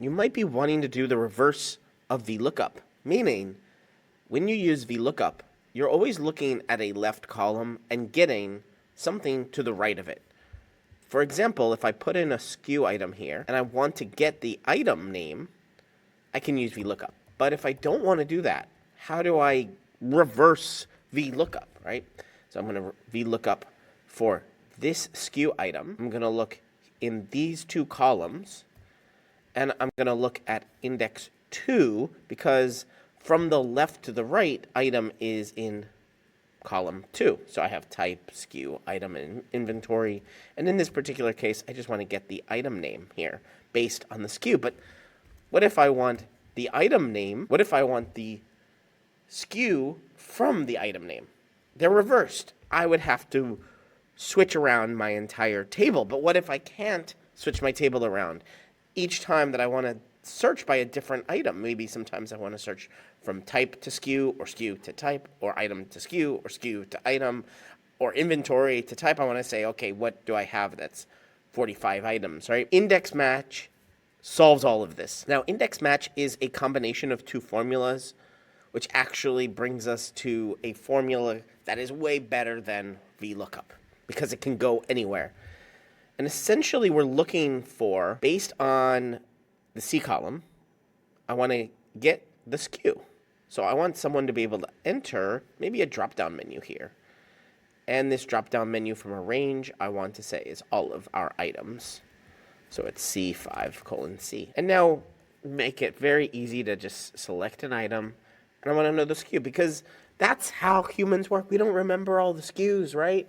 You might be wanting to do the reverse of VLOOKUP, meaning when you use VLOOKUP, you're always looking at a left column and getting something to the right of it. For example, if I put in a SKU item here and I want to get the item name, I can use VLOOKUP. But if I don't want to do that, how do I reverse VLOOKUP, right? So I'm going to VLOOKUP for this SKU item. I'm going to look in these two columns, and I'm going to look at index 2 because from the left to the right, item is in column 2. So I have type, SKU, item, and inventory. And in this particular case, I just want to get the item name here based on the SKU. But what if I want the item name? What if I want the SKU from the item name? They're reversed. I would have to switch around my entire table. But what if I can't switch my table around? Each time that I want to search by a different item, maybe sometimes I want to search from type to SKU, or SKU to type, or item to SKU, or SKU to item, or inventory to type. I want to say, okay, what do I have that's 45 items, right? Index match solves all of this. Now, index match is a combination of two formulas, which actually brings us to a formula that is way better than VLOOKUP because it can go anywhere. And essentially, we're looking for, based on the C column, I want to get the SKU. So I want someone to be able to enter maybe a drop-down menu here. And this drop-down menu from a range, I want to say, is all of our items. So it's C5:C. And now make it very easy to just select an item. And I want to know the SKU because that's how humans work. We don't remember all the SKUs, right?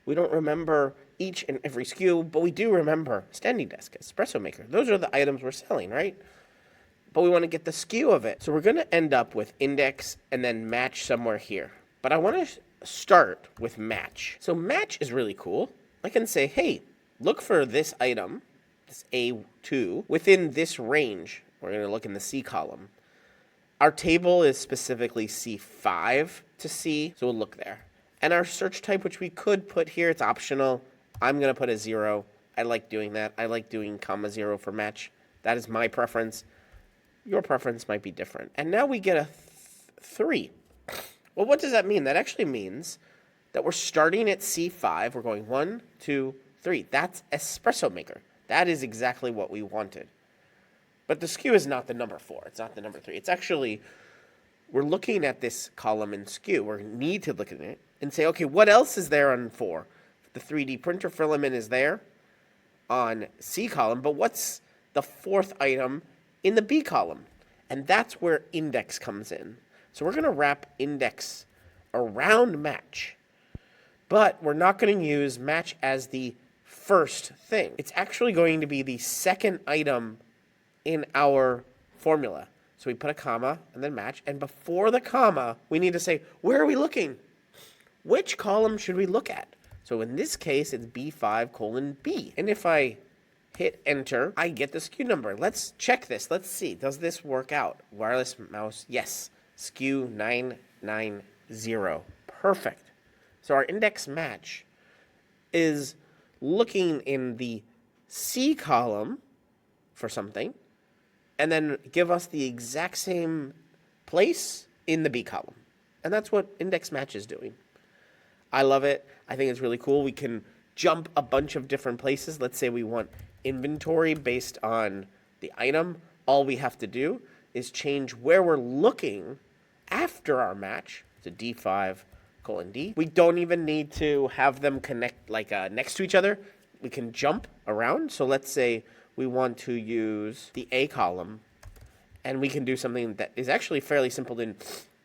We don't remember each and every SKU, but we do remember standing desk, espresso maker. Those are the items we're selling, right? But we want to get the SKU of it. So we're going to end up with index and then match somewhere here. But I want to start with match. So match is really cool. I can say, hey, look for this item, this A2, within this range. We're going to look in the C column. Our table is specifically C5 to C, so we'll look there. And our search type, which we could put here, it's optional. I'm going to put a 0. I like doing that. I like doing (0) for match. That is my preference. Your preference might be different. And now we get a 3. Well, what does that mean? That actually means that we're starting at C5. We're going 1, 2, 3. That's espresso maker. That is exactly what we wanted. But the SKU is not the number 4. It's not the number 3. It's actually, we're looking at this column in SKU. We need to look at it and say, okay, what else is there on 4? The 3D printer filament is there on C column, but what's the 4th item in the B column? And that's where index comes in. So we're going to wrap index around match, but we're not going to use match as the first thing. It's actually going to be the second item in our formula. So we put a comma and then match, and before the comma, we need to say, where are we looking? Which column should we look at? So in this case, it's B5:B. And if I hit enter, I get the SKU number. Let's check this. Let's see. Does this work out? Wireless mouse, yes. SKU 990. Perfect. So our index match is looking in the C column for something, and then give us the exact same place in the B column. And that's what index match is doing. I love it. I think it's really cool. We can jump a bunch of different places. Let's say we want inventory based on the item. All we have to do is change where we're looking after our match to D5:D. We don't even need to have them connect like next to each other. We can jump around. So let's say we want to use the A column, and we can do something that is actually fairly simple in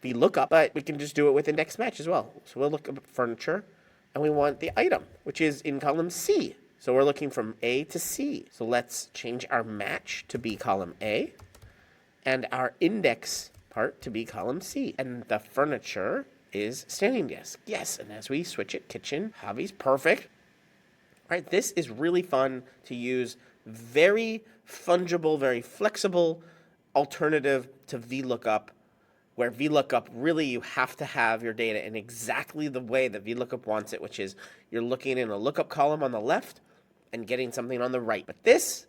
VLOOKUP, but we can just do it with index match as well. So we'll look at furniture, and we want the item, which is in column C. So we're looking from A to C. So let's change our match to be column A, and our index part to be column C. And the furniture is standing desk. Yes, and as we switch it, kitchen, hobbies, perfect. All right, this is really fun to use. Very fungible, very flexible alternative to VLOOKUP, where VLOOKUP, really you have to have your data in exactly the way that VLOOKUP wants it, which is you're looking in a lookup column on the left and getting something on the right. But this,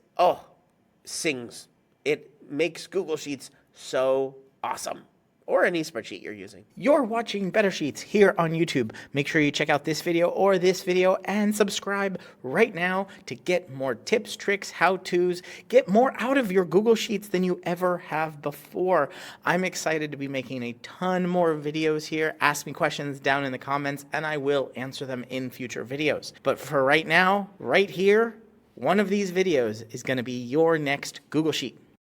sings It makes Google Sheets so awesome. Or any spreadsheet you're using. You're watching Better Sheets here on YouTube. Make sure you check out this video or this video and subscribe right now to get more tips, tricks, how-tos, get more out of your Google Sheets than you ever have before. I'm excited to be making a ton more videos here. Ask me questions down in the comments and I will answer them in future videos. But for right now, right here, one of these videos is going to be your next Google Sheet.